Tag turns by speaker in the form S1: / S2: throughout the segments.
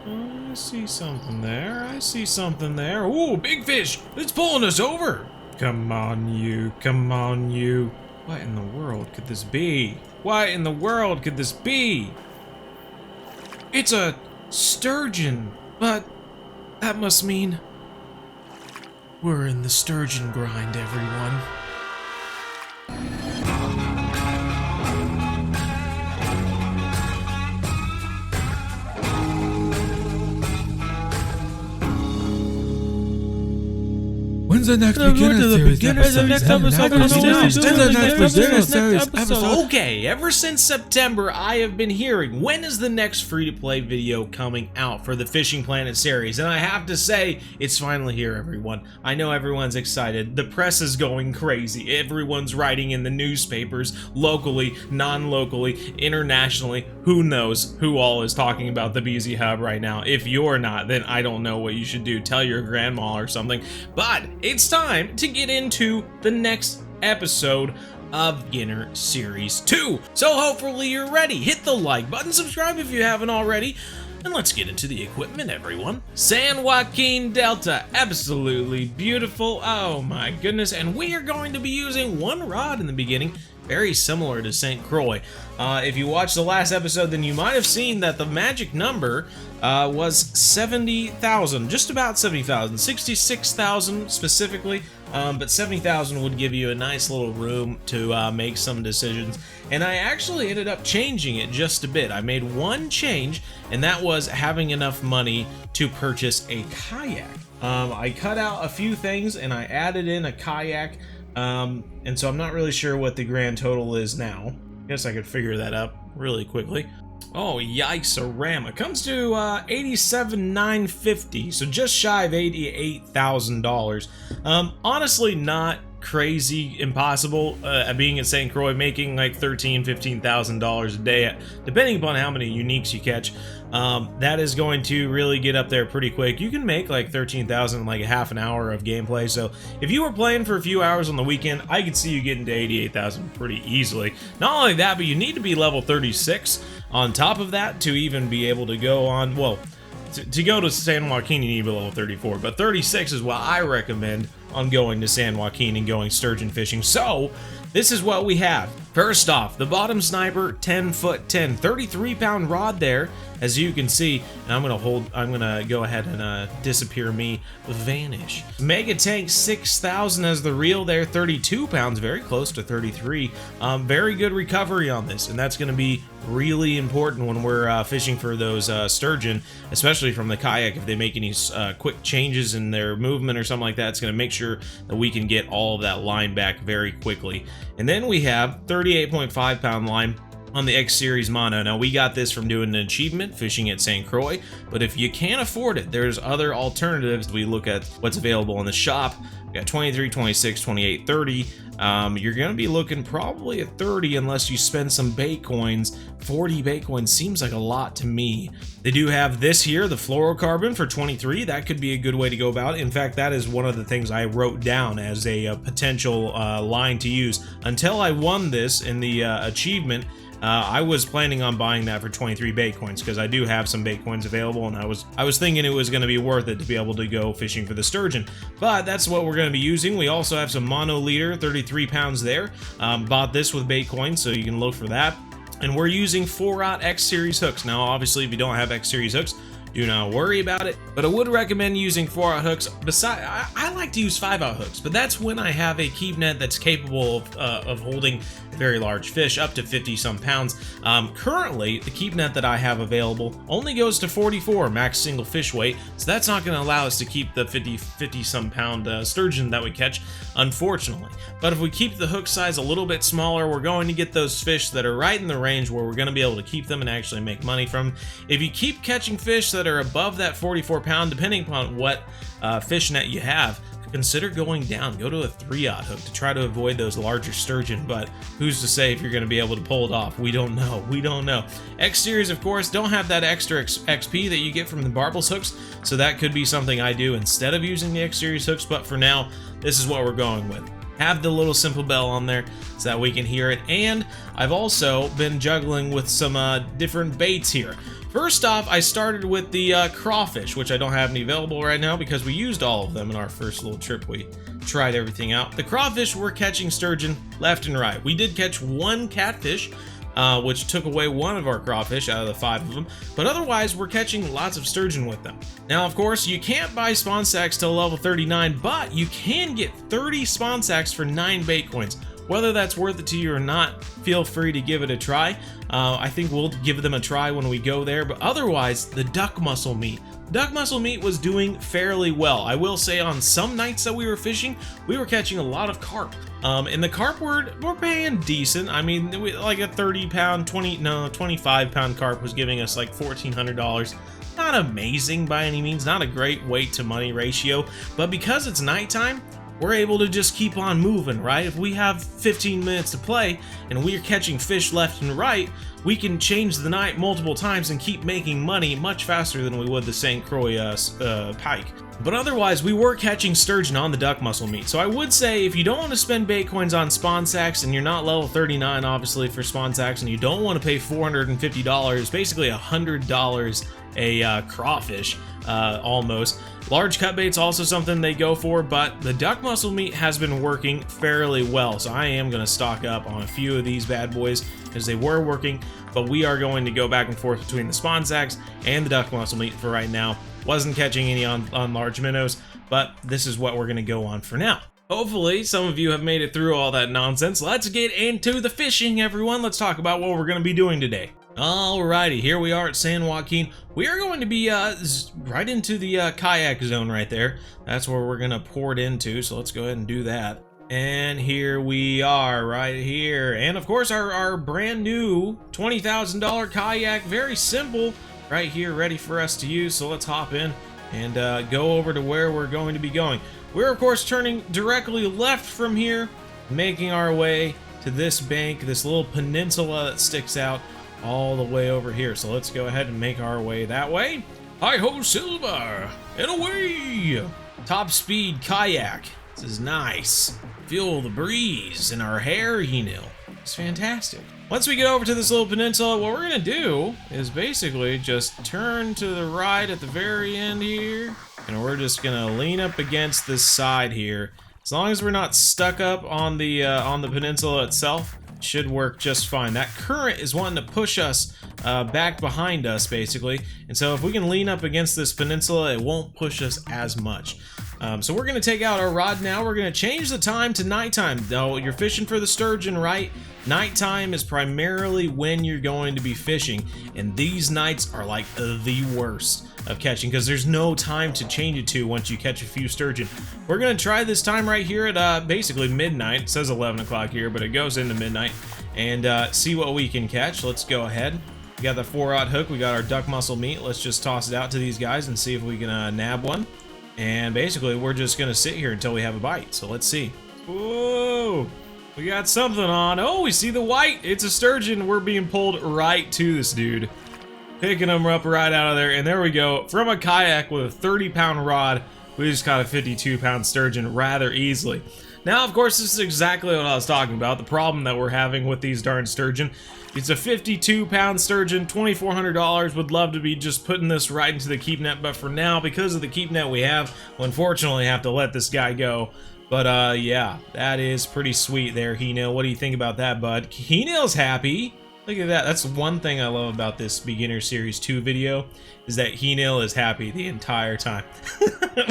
S1: I see something there. I see something there. Ooh, big fish! It's pulling us over! Come on, you. Come on, you. What in the world could this be? What in the world could this be? It's a sturgeon, but that must mean we're in the sturgeon grind, everyone.
S2: When's the next beginner series episode?
S1: Okay, ever since September, I have been hearing, when is the next free-to-play video coming out for the Fishing Planet series? And I have to say, it's finally here, everyone. I know everyone's excited. The press is going crazy. Everyone's writing in the newspapers, locally, non-locally, internationally. Who knows who all is talking about the BZHub right now? If you're not, then I don't know what you should do. Tell your grandma or something. But it's time to get into the next episode of Beginner Series 2. So hopefully you're ready. Hit the like button, subscribe if you haven't already, and let's get into the equipment, everyone. San Joaquin Delta, absolutely beautiful. Oh my goodness. And we are going to be using one rod in the beginning, very similar to St. Croix. If you watched the last episode, then you might have seen that the magic number was 70,000, just about 70,000, 66,000 specifically, but 70,000 would give you a nice little room to make some decisions. And I actually ended up changing it just a bit. I made one change, and that was having enough money to purchase a kayak. I cut out a few things and I added in a kayak. And so I'm not really sure what the grand total is now. Guess I could figure that up really quickly. Oh, yikes, a ram. It comes to $87,950, so just shy of $88,000. Honestly, not crazy impossible being at St. Croix, making like $13,000, $15,000 a day, depending upon how many uniques you catch. That is going to really get up there pretty quick. You can make like 13,000 in like a half an hour of gameplay. So if you were playing for a few hours on the weekend, I could see you getting to 88,000 pretty easily. Not only that, but you need to be level 36 on top of that to even be able to go on, well, to go to San Joaquin, you need to be level 34, but 36 is what I recommend on going to San Joaquin and going sturgeon fishing. So this is what we have. First off, the bottom sniper, 10'10", 33-pound rod there, as you can see. And I'm gonna go ahead and disappear me, vanish. Mega tank 6,000 as the reel there, 32 pounds, very close to 33. Very good recovery on this, and that's gonna be really important when we're fishing for those sturgeon, especially from the kayak. If they make any quick changes in their movement or something like that, it's gonna make sure that we can get all of that line back very quickly. And then we have 38.5 pound line on the X Series mono. Now we got this from doing an achievement fishing at St. Croix, but if you can't afford it, there's other alternatives. We look at what's available in the shop. We got 23, 26, 28, 30. You're gonna be looking probably at 30 unless you spend some bait coins. 40 bait coins seems like a lot to me. They do have this here, the fluorocarbon for 23. That could be a good way to go about it. In fact, that is one of the things I wrote down as a potential line to use. Until I won this in the achievement, I was planning on buying that for 23 bait coins because I do have some bait coins available, and I was thinking it was going to be worth it to be able to go fishing for the sturgeon. But that's what we're going to be using. We also have some mono leader, 33 pounds there. Bought this with bait coins, so you can look for that. And we're using 4-aught X Series hooks. Now, obviously, if you don't have X Series hooks, do not worry about it, but I would recommend using 4-aught hooks. Besides, I like to use 5-aught hooks, but that's when I have a keep net that's capable of holding very large fish, up to 50-some pounds. Currently, the keep net that I have available only goes to 44 max single fish weight, so that's not going to allow us to keep the 50-some pound sturgeon that we catch, unfortunately. But if we keep the hook size a little bit smaller, we're going to get those fish that are right in the range where we're going to be able to keep them and actually make money from. If you keep catching fish that are above that 44 pound, depending upon what fish net you have, consider going down. Go to a 3-aught hook to try to avoid those larger sturgeon, but who's to say if you're going to be able to pull it off? We don't know. We don't know. X Series, of course, don't have that extra XP that you get from the barbels hooks, so that could be something I do instead of using the X Series hooks, but for now, this is what we're going with. Have the little simple bell on there so that we can hear it, and I've also been juggling with some different baits here. First off, I started with the crawfish, which I don't have any available right now because we used all of them in our first little trip. We tried everything out. The crawfish, we're catching sturgeon left and right. We did catch one catfish, which took away one of our crawfish out of the 5 of them, but otherwise we're catching lots of sturgeon with them. Now, of course, you can't buy spawn sacks till level 39, but you can get 30 spawn sacks for 9 bait coins. Whether that's worth it to you or not, feel free to give it a try. I think we'll give them a try when we go there, but otherwise, the duck muscle meat. Duck muscle meat was doing fairly well. I will say on some nights that we were fishing, we were catching a lot of carp. And the carp we're paying decent. I mean, like a 30-pound, 25-pound carp was giving us like $1,400. Not amazing by any means, not a great weight to money ratio, but because it's nighttime, we're able to just keep on moving, right? If we have 15 minutes to play and we're catching fish left and right, we can change the night multiple times and keep making money much faster than we would the St. Croix pike. But otherwise, we were catching sturgeon on the duck muscle meat. So I would say if you don't want to spend bait coins on spawn sacks and you're not level 39, obviously, for spawn sacks, and you don't want to pay $450, basically $100 a crawfish, almost. Large cut bait's also something they go for, but the duck muscle meat has been working fairly well. So I am going to stock up on a few of these bad boys because they were working, but we are going to go back and forth between the spawn sacks and the duck muscle meat for right now. Wasn't catching any on large minnows, but this is what we're going to go on for now. Hopefully, some of you have made it through all that nonsense. Let's get into the fishing, everyone. Let's talk about what we're going to be doing today. Alrighty, here we are at San Joaquin. We are going to be right into the kayak zone right there. That's where we're going to port into, so let's go ahead and do that. And here we are, right here. And of course, our brand new $20,000 kayak, very simple, right here, ready for us to use. So let's hop in and go over to where we're going to be going. We're, of course, turning directly left from here, making our way to this bank, this little peninsula that sticks out all the way over here. So let's go ahead and make our way that way. Hi-ho, Silver, and away! Top speed kayak. This is nice. Feel the breeze in our hair, you know. It's fantastic. Once we get over to this little peninsula, what we're gonna do is basically just turn to the right at the very end here, and we're just gonna lean up against this side here. As long as we're not stuck up on the peninsula itself, it should work just fine. That current is wanting to push us back behind us, basically, and so if we can lean up against this peninsula, it won't push us as much. So we're going to take out our rod now. We're going to change the time to nighttime. Though you're fishing for the sturgeon, right? Nighttime is primarily when you're going to be fishing, and these nights are like the worst of catching because there's no time to change it to once you catch a few sturgeon. We're going to try this time right here at basically midnight. It says 11 o'clock here, but it goes into midnight, and see what we can catch. Let's go ahead. We got the 4-aught hook. We got our duck muscle meat. Let's just toss it out to these guys and see if we can nab one. And basically, we're just gonna sit here until we have a bite. So let's see. Whoa! We got something on. Oh, we see the white. It's a sturgeon. We're being pulled right to this dude. Picking him up right out of there. And there we go. From a kayak with a 30-pound rod, we just caught a 52-pound sturgeon rather easily. Now, of course, this is exactly what I was talking about. The problem that we're having with these darn sturgeon. It's a 52-pound sturgeon, $2,400. Would love to be just putting this right into the keep net, but for now, because of the keep net we have, we'll unfortunately have to let this guy go. But yeah, that is pretty sweet there, He-Nail. What do you think about that, bud? He-Nail's happy. Look at that. That's one thing I love about this Beginner Series 2 video, is that He-Nail is happy the entire time.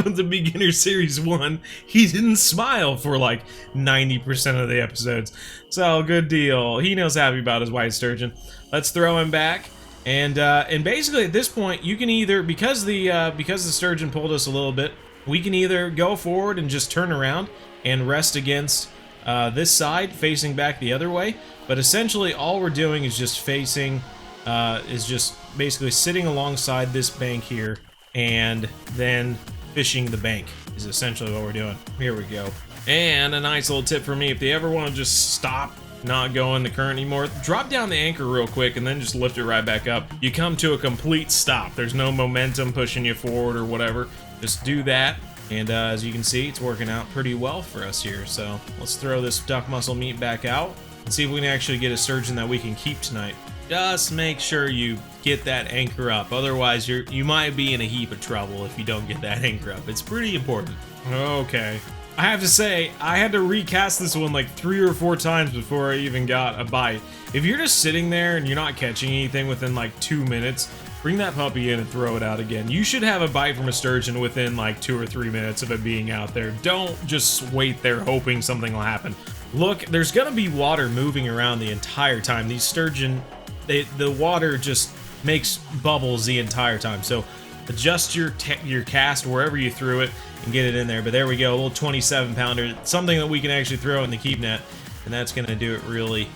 S1: With the Beginner Series 1, he didn't smile for like 90% of the episodes. So, good deal. He-Nail's happy about his white sturgeon. Let's throw him back. And basically at this point, you can either, because the sturgeon pulled us a little bit, we can either go forward and just turn around and rest against this side, facing back the other way. But essentially, all we're doing is just facing, is just basically sitting alongside this bank here, and then fishing the bank is essentially what we're doing. Here we go. And a nice little tip for me, if they ever want to just stop, not go in the current anymore, drop down the anchor real quick and then just lift it right back up. You come to a complete stop. There's no momentum pushing you forward or whatever. Just do that. And as you can see, it's working out pretty well for us here. So let's throw this duck muscle meat back out and see if we can actually get a sturgeon that we can keep tonight. just make sure you get that anchor up. Otherwise, you might be in a heap of trouble if you don't get that anchor up. It's pretty important. Okay. I have to say, I had to recast this one like 3 or 4 times before I even got a bite. If you're just sitting there and you're not catching anything within like 2 minutes, bring that puppy in and throw it out again. You should have a bite from a sturgeon within like 2 or 3 minutes of it being out there. Don't just wait there hoping something will happen. Look, there's gonna be water moving around the entire time. These sturgeon, the water just makes bubbles the entire time. So adjust your cast wherever you threw it and get it in there. But there we go, a little 27 pounder, something that we can actually throw in the keep net, and that's gonna do it really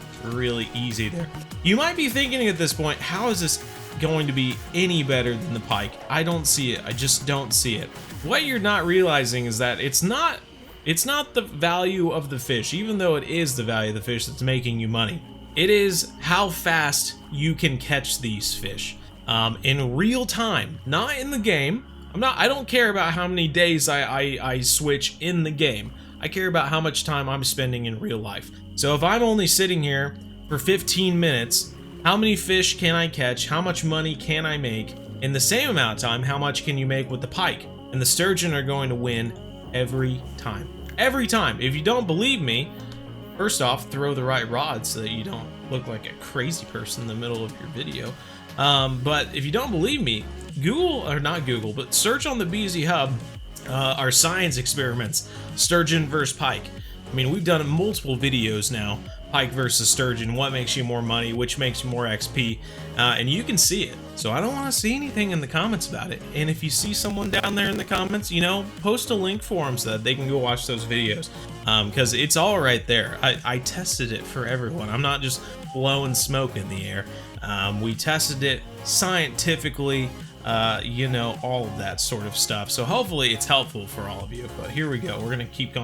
S1: easy there. You might be thinking at this point, how is this going to be any better than the pike? I don't see it. I just don't see it. What you're not realizing is that it's not the value of the fish, even though it is the value of the fish that's making you money. It is how fast you can catch these fish in real time, not in the game. I don't care about how many days I switch in the game. I care about how much time I'm spending in real life. So if I'm only sitting here for 15 minutes, how many fish can I catch? How much money can I make? In the same amount of time, how much can you make with the pike? And the sturgeon are going to win every time. Every time. If you don't believe me, first off, throw the right rod so that you don't look like a crazy person in the middle of your video. But if you don't believe me, but search on the BZHub our science experiments, sturgeon versus pike. I mean, we've done multiple videos now, pike versus sturgeon, what makes you more money, which makes you more XP, and you can see it. So I don't want to see anything in the comments about it. And if you see someone down there in the comments, you know, post a link for them so that they can go watch those videos, because it's all right there. I tested it for everyone. I'm not just blowing smoke in the air. We tested it scientifically, you know, all of that sort of stuff. So hopefully it's helpful for all of you. But here we go. We're gonna keep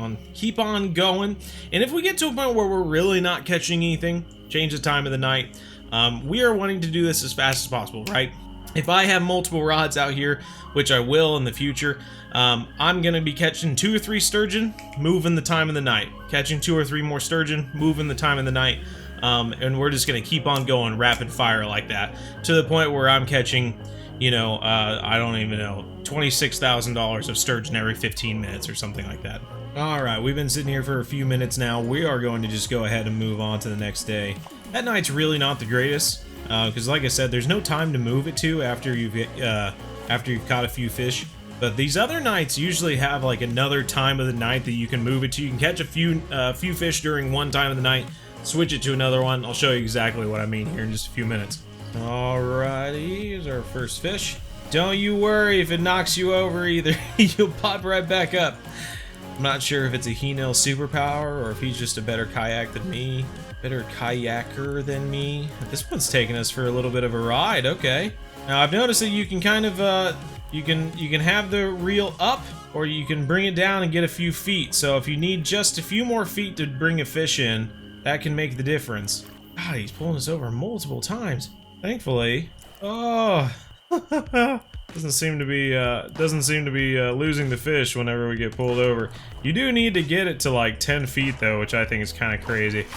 S1: on going. And if we get to a point where we're really not catching anything, change the time of the night. We are wanting to do this as fast as possible, right? If I have multiple rods out here, which I will in the future, I'm gonna be catching 2 or 3 sturgeon, moving the time of the night. Catching 2 or 3 more sturgeon, moving the time of the night. And we're just gonna keep on going rapid fire like that to the point where I'm catching, you know, I don't even know, $26,000 of sturgeon every 15 minutes or something like that. All right, we've been sitting here for a few minutes now. We are going to just go ahead and move on to the next day. That night's really not the greatest, because like I said, there's no time to move it to after you've caught a few fish. But these other nights usually have like another time of the night that you can move it to. You can catch a few fish during one time of the night, switch it to another one. I'll show you exactly what I mean here in just a few minutes. Alrighty, here's our first fish. Don't you worry if it knocks you over either. You'll pop right back up. I'm not sure if it's a He-Nil superpower or if he's just a better kayak than me. Better kayaker than me. This one's taking us for a little bit of a ride, okay. Now I've noticed that you can kind of, you can have the reel up or you can bring it down and get a few feet. So if you need just a few more feet to bring a fish in, that can make the difference. God, he's pulling us over multiple times. Thankfully, oh, doesn't seem to be losing the fish whenever we get pulled over. You do need to get it to like 10 feet though, which I think is kind of crazy.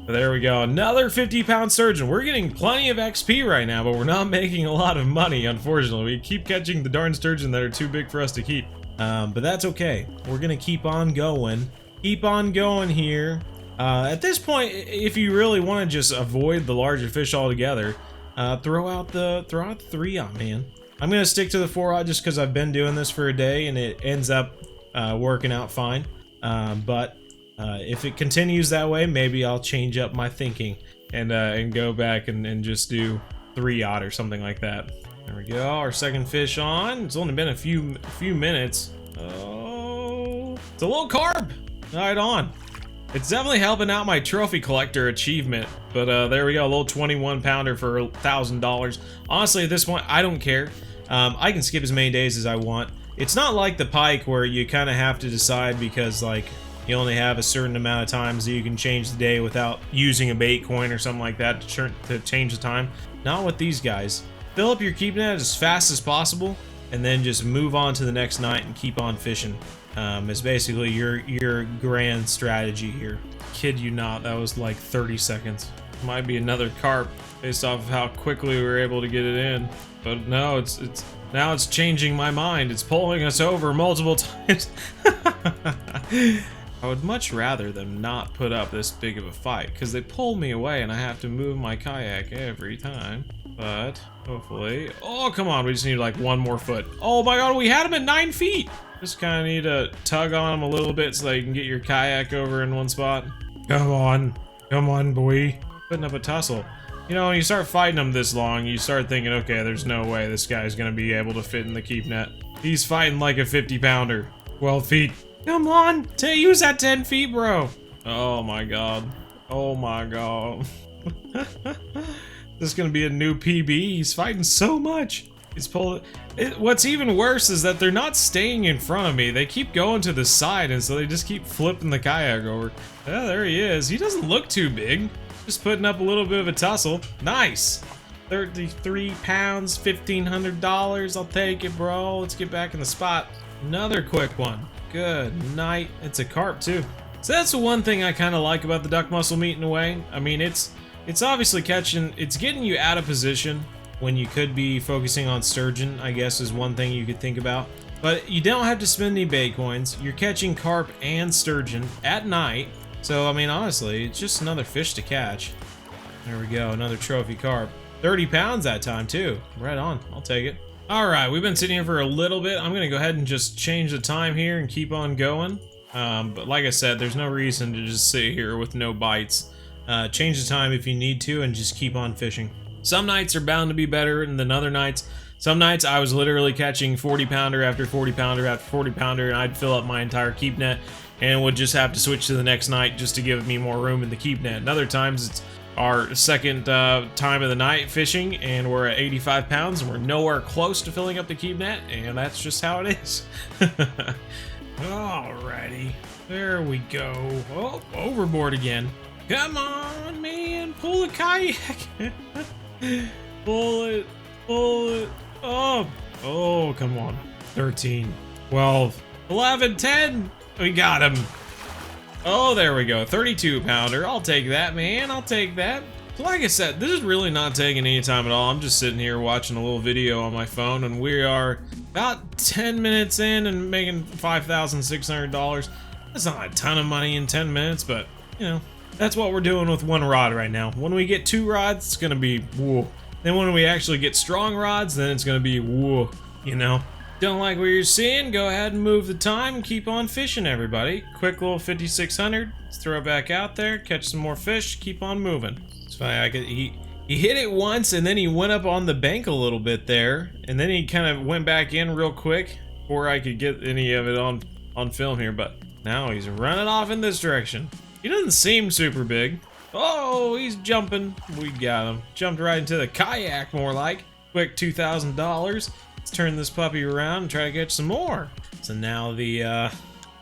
S1: But there we go, another 50-pound sturgeon. We're getting plenty of XP right now, but we're not making a lot of money, unfortunately. We keep catching the darn sturgeon that are too big for us to keep. But that's okay. We're gonna keep on going. Keep on going here. At this point, if you really want to just avoid the larger fish altogether, throw out the 3-aught, man. I'm gonna stick to the 4-aught just because I've been doing this for a day and it ends up working out fine. But if it continues that way, maybe I'll change up my thinking and go back and just do 3-aught or something like that. There we go, our second fish on. It's only been a few minutes. Oh, it's a little carp. Right on. It's definitely helping out my trophy collector achievement, but there we go, a little 21-pounder for $1,000. Honestly, at this point, I don't care. I can skip as many days as I want. It's not like the pike where you kind of have to decide because like you only have a certain amount of times that you can change the day without using a bait coin or something like that to change the time. Not with these guys. Fill up your keep net as fast as possible and then just move on to the next night and keep on fishing. Is basically your grand strategy here. Kid you not, that was like 30 seconds. Might be another carp based off of how quickly we were able to get it in. But no, it's now it's changing my mind. It's pulling us over multiple times. I would much rather them not put up this big of a fight, because they pull me away and I have to move my kayak every time. But hopefully, oh come on, we just need like one more foot. Oh my god, we had him at 9 feet. Just kind of need to tug on him a little bit so that you can get your kayak over in one spot. Come on boy. Putting up a tussle. You know, when you start fighting them this long, you start thinking, okay, there's no way this guy's gonna be able to fit in the keep net. He's fighting like a 50-pounder. 12 feet. Come on, use that 10 feet, bro. Oh my god. Oh my god. This is gonna be a new PB. He's fighting so much. He's pulling. What's even worse is that they're not staying in front of me. They keep going to the side, and so they just keep flipping the kayak over. Oh, there he is. He doesn't look too big. Just putting up a little bit of a tussle. Nice. 33 pounds, $1,500. I'll take it, bro. Let's get back in the spot. Another quick one. Good night. It's a carp too. So that's the one thing I kind of like about the duck muscle meat in a way. I mean, it's obviously it's getting you out of position when you could be focusing on sturgeon, I guess is one thing you could think about. But you don't have to spend any bait coins. You're catching carp and sturgeon at night. So, I mean, honestly, it's just another fish to catch. There we go, another trophy carp. 30 pounds that time too. Right on, I'll take it. Alright, we've been sitting here for a little bit. I'm gonna go ahead and just change the time here and keep on going. But like I said, there's no reason to just sit here with no bites. Change the time if you need to and just keep on fishing. Some nights are bound to be better than other nights. Some nights I was literally catching 40-pounder after 40-pounder after 40-pounder, and I'd fill up my entire keep net and would just have to switch to the next night just to give me more room in the keep net. And other times it's our second time of the night fishing, and we're at 85 pounds and we're nowhere close to filling up the keep net, and that's just how it is. Alrighty, there we go. Oh, overboard again. Come on, man, pull the kayak. Pull it, oh, oh, come on. 13, 12, 11, 10, we got him. Oh, there we go, 32-pounder. I'll take that, man. I'll take that. So like I said, this is really not taking any time at all. I'm just sitting here watching a little video on my phone, and we are about 10 minutes in and making $5,600. That's not a ton of money in 10 minutes, but, you know, that's what we're doing with one rod right now. When we get 2 rods, it's gonna be whoa. Then when we actually get strong rods, then it's gonna be whoa, you know? Don't like what you're seeing? Go ahead and move the time and keep on fishing, everybody. Quick little 5,600. Let's throw it back out there, catch some more fish, keep on moving. It's funny, he hit it once and then he went up on the bank a little bit there, and then he kind of went back in real quick before I could get any of it on film here, but now he's running off in this direction. He doesn't seem super big. Oh, he's jumping. We got him. Jumped right into the kayak, more like. Quick $2,000. Let's turn this puppy around and try to catch some more. So now the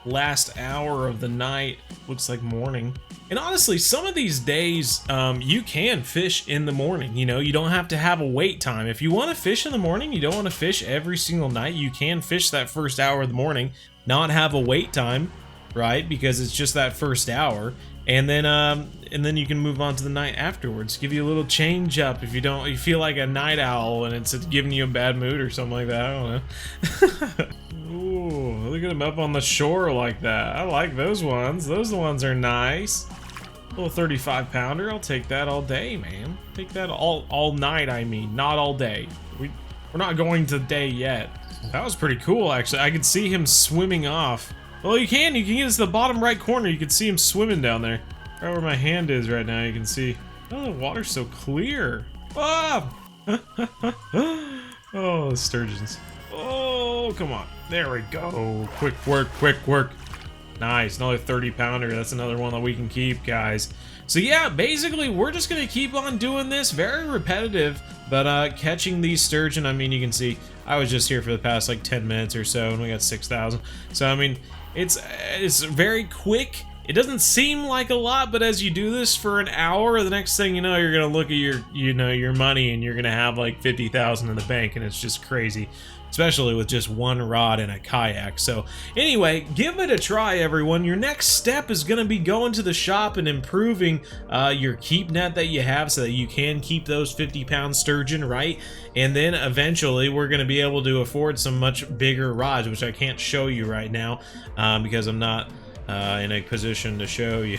S1: last hour of the night looks like morning. And honestly, some of these days, you can fish in the morning. You know, you don't have to have a wait time. If you want to fish in the morning, you don't want to fish every single night, you can fish that first hour of the morning, not have a wait time, right? Because it's just that first hour. And then you can move on to the night afterwards. Give you a little change up if you feel like a night owl and it's giving you a bad mood or something like that. I don't know. Ooh, look at them up on the shore like that. I like those ones. Those ones are nice. Little 35-pounder. I'll take that all day, man. Take that all night. I mean, not all day. We're not going to day yet. That was pretty cool, actually. I could see him swimming off. Well, you can get to the bottom right corner. You can see him swimming down there. Right where my hand is right now, you can see. Oh, the water's so clear. Ah! Oh, the sturgeons. Oh, come on. There we go. Quick work, quick work. Nice, another 30-pounder. That's another one that we can keep, guys. So yeah, basically, we're just gonna keep on doing this. Very repetitive, but catching these sturgeon, I mean, you can see, I was just here for the past like 10 minutes or so, and we got 6,000. So, I mean, it's very quick. It doesn't seem like a lot, but as you do this for an hour, the next thing you know, you're gonna look at your money and you're gonna have like 50,000 in the bank, and it's just crazy, especially with just one rod and a kayak. So anyway, give it a try, everyone. Your next step is gonna be going to the shop and improving your keep net that you have so that you can keep those 50-pound sturgeon, right? And then eventually we're gonna be able to afford some much bigger rods, which I can't show you right now because I'm not in a position to show you.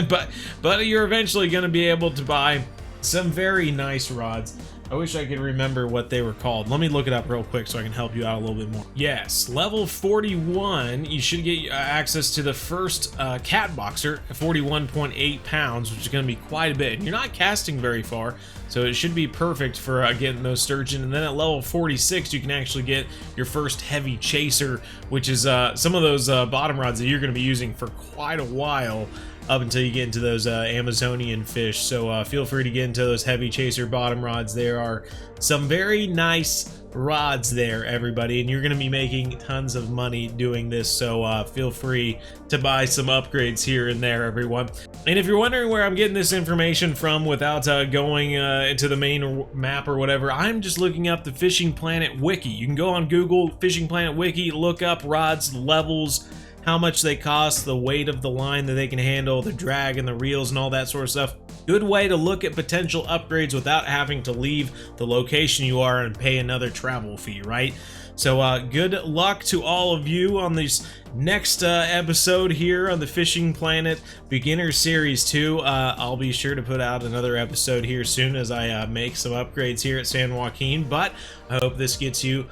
S1: but you're eventually going to be able to buy some very nice rods. I wish I could remember what they were called. Let me look it up real quick so I can help you out a little bit more. Yes, level 41, you should get access to the first cat boxer, 41.8 pounds, which is going to be quite a bit. And you're not casting very far, so it should be perfect for getting those sturgeon. And then at level 46, you can actually get your first heavy chaser, which is some of those bottom rods that you're going to be using for quite a while, up until you get into those Amazonian fish. So feel free to get into those heavy chaser bottom rods. There are some very nice rods there, everybody, and you're going to be making tons of money doing this. So feel free to buy some upgrades here and there, everyone. And if you're wondering where I'm getting this information from without going into the main map or whatever, I'm just looking up the Fishing Planet Wiki. You can go on Google, Fishing Planet Wiki, look up rods, levels, how much they cost, the weight of the line that they can handle, the drag and the reels and all that sort of stuff. Good way to look at potential upgrades without having to leave the location you are and pay another travel fee, right? So good luck to all of you on this next episode here on the Fishing Planet Beginner Series 2. I'll be sure to put out another episode here soon as I make some upgrades here at San Joaquin, but I hope this gets you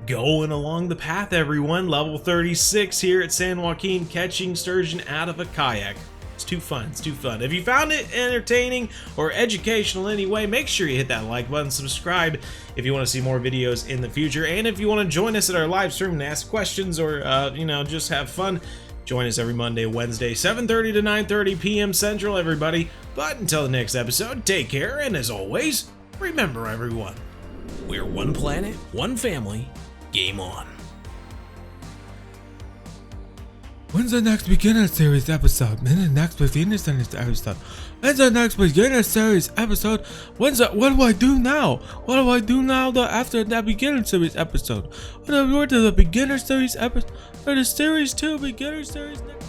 S1: going along the path, everyone. Level 36 here at San Joaquin, catching sturgeon out of a kayak. It's too fun. It's too fun. If you found it entertaining or educational in any way, make sure you hit that like button, subscribe if you want to see more videos in the future, and if you want to join us at our live stream and ask questions or just have fun, join us every Monday, Wednesday, 7:30 to 9:30 p.m. Central, everybody. But until the next episode, take care, and as always, remember, everyone, we're one planet, one family. Game on.
S2: When's the next beginner series episode? When's the next beginner series episode? When's the next beginner series episode? What do I do now? What do I do now after that beginner series episode? What do I do to the beginner series episode? Or the series 2 beginner series next?